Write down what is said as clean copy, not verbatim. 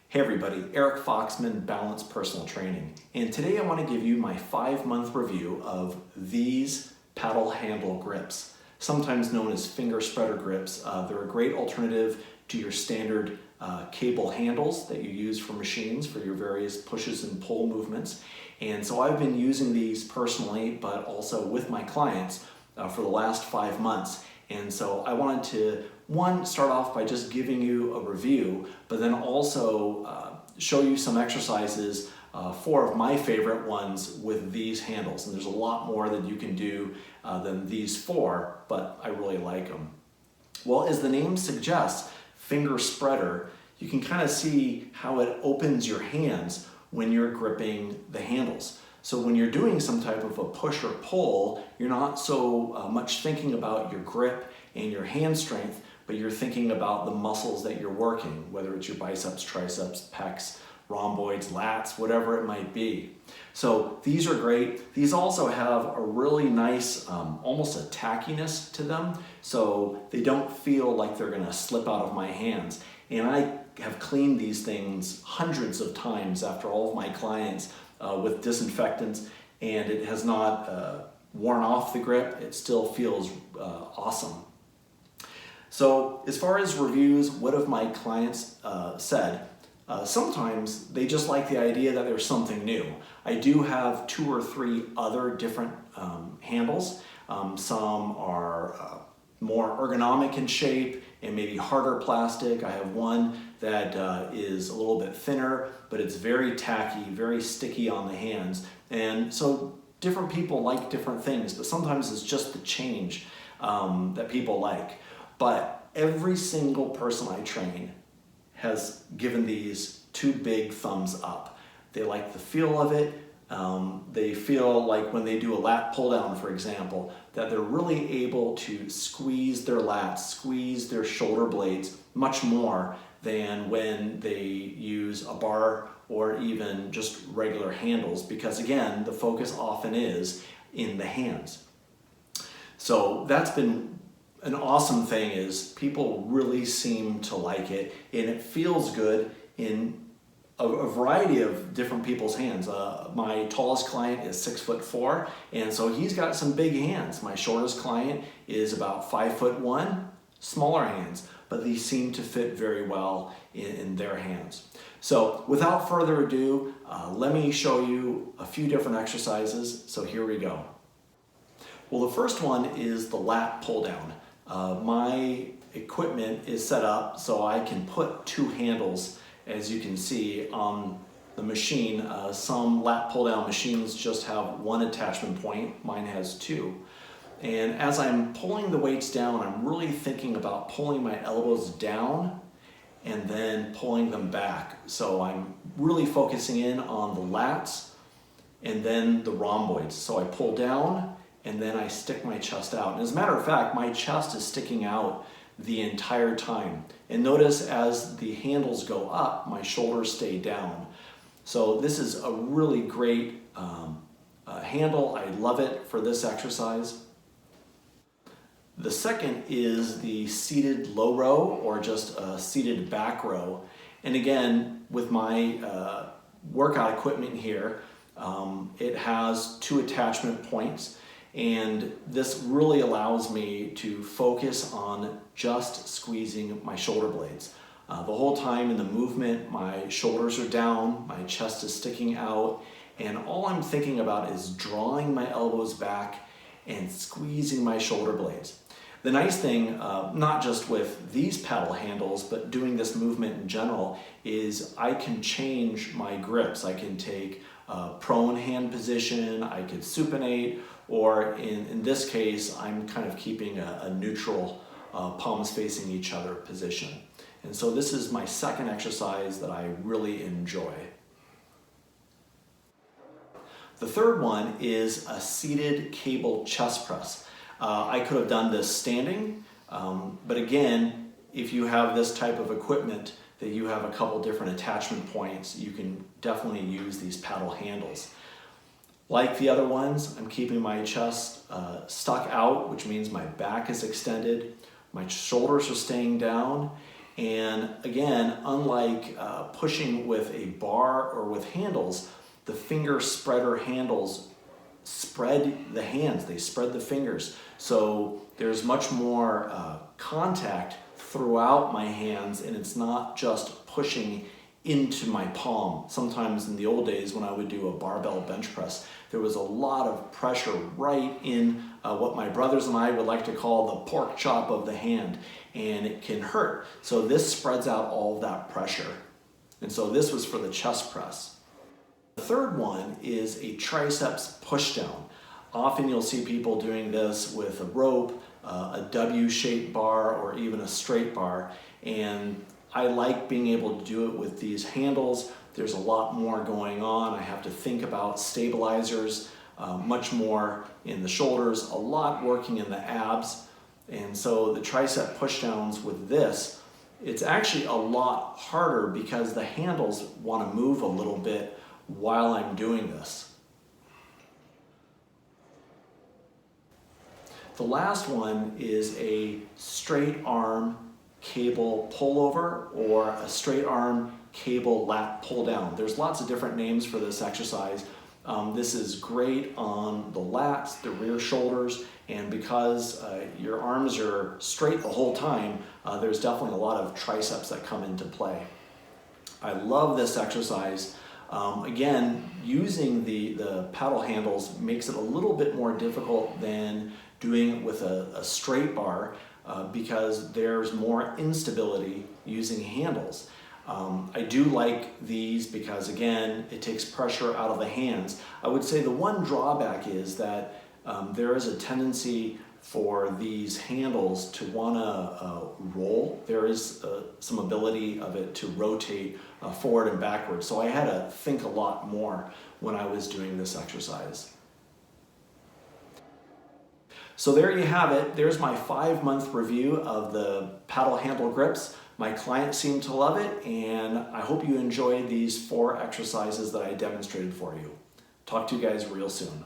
Hey everybody, Eric Foxman, Balanced Personal Training. And today I want to give you my 5-month review of these paddle handle grips, sometimes known as finger spreader grips. They're a great alternative to your standard cable handles that you use for machines for your various pushes and pull movements. And so I've been using these personally, but also with my clients for the last 5 months. And so I wanted to, start off by just giving you a review, but then also show you some exercises, 4 of my favorite ones with these handles. And there's a lot more that you can do than these 4, but I really like them. Well, as the name suggests, finger spreader, you can kind of see how it opens your hands when you're gripping the handles. So when you're doing some type of a push or pull, you're not so much thinking about your grip and your hand strength, but you're thinking about the muscles that you're working, whether it's your biceps, triceps, pecs, rhomboids, lats, whatever it might be. So these are great. These also have a really nice, almost a tackiness to them, so they don't feel like they're gonna slip out of my hands. And I have cleaned these things hundreds of times after all of my clients with disinfectants, and it has not worn off the grip. It still feels awesome. So as far as reviews, what have my clients said? Sometimes they just like the idea that there's something new. I do have 2 or 3 other different handles. Some are more ergonomic in shape and maybe harder plastic. I have one that is a little bit thinner, but it's very tacky, very sticky on the hands. And so different people like different things, but sometimes it's just the change that people like. But every single person I train has given these 2 big thumbs up. They like the feel of it. They feel like when they do a lat pull down, for example, that they're really able to squeeze their lats, squeeze their shoulder blades much more than when they use a bar or even just regular handles, because again, the focus often is in the hands. So that's been an awesome thing, is people really seem to like it, and it feels good in a variety of different people's hands. My tallest client is 6'4", and so he's got some big hands. My shortest client is about 5'1", smaller hands, but these seem to fit very well in their hands. So without further ado, let me show you a few different exercises. So here we go. Well, the first one is the lat pull down. My equipment is set up so I can put 2 handles, as you can see on the machine. Some lat pull down machines just have 1 attachment point. Mine has 2. And as I'm pulling the weights down, I'm really thinking about pulling my elbows down and then pulling them back. So I'm really focusing in on the lats and then the rhomboids. So I pull down and then I stick my chest out. And as a matter of fact, my chest is sticking out the entire time. And notice as the handles go up, my shoulders stay down. So this is a really great handle. I love it for this exercise. The second is the seated low row, or just a seated back row. And again, with my workout equipment here, it has 2 attachment points. And this really allows me to focus on just squeezing my shoulder blades. The whole time in the movement, my shoulders are down, my chest is sticking out, and all I'm thinking about is drawing my elbows back and squeezing my shoulder blades. The nice thing, not just with these paddle handles, but doing this movement in general, is I can change my grips. I can take a prone hand position, I could supinate, or in this case, I'm kind of keeping a neutral palms facing each other position. And so this is my second exercise that I really enjoy. The third one is a seated cable chest press. I could have done this standing, but again, if you have this type of equipment that you have a couple different attachment points, you can definitely use these paddle handles. Like the other ones, I'm keeping my chest stuck out, which means my back is extended, my shoulders are staying down, And again, unlike pushing with a bar or with handles, the finger spreader handles spread the hands, they spread the fingers. So there's much more contact throughout my hands, and it's not just pushing into my palm. Sometimes in the old days when I would do a barbell bench press, there was a lot of pressure right in what my brothers and I would like to call the pork chop of the hand, and it can hurt. So this spreads out all of that pressure. And so this was for the chest press. The third one is a triceps pushdown. Often you'll see people doing this with a rope, a W-shaped bar, or even a straight bar. And I like being able to do it with these handles. There's a lot more going on. I have to think about stabilizers, much more in the shoulders, a lot working in the abs. And so the tricep pushdowns with this, it's actually a lot harder because the handles want to move a little bit while I'm doing this. The last one is a straight arm cable pullover or a straight arm cable lat pull down. There's lots of different names for this exercise. This is great on the lats, the rear shoulders, and because your arms are straight the whole time, there's definitely a lot of triceps that come into play. I love this exercise. Again, using the paddle handles makes it a little bit more difficult than doing it with a straight bar because there's more instability using handles. I do like these because, again, it takes pressure out of the hands. I would say the one drawback is that there is a tendency for these handles to want to roll. There is some ability of it to rotate forward and backwards. So I had to think a lot more when I was doing this exercise. So there you have it. There's my 5-month review of the paddle handle grips. My clients seem to love it, and I hope you enjoyed these 4 exercises that I demonstrated for you. Talk to you guys real soon.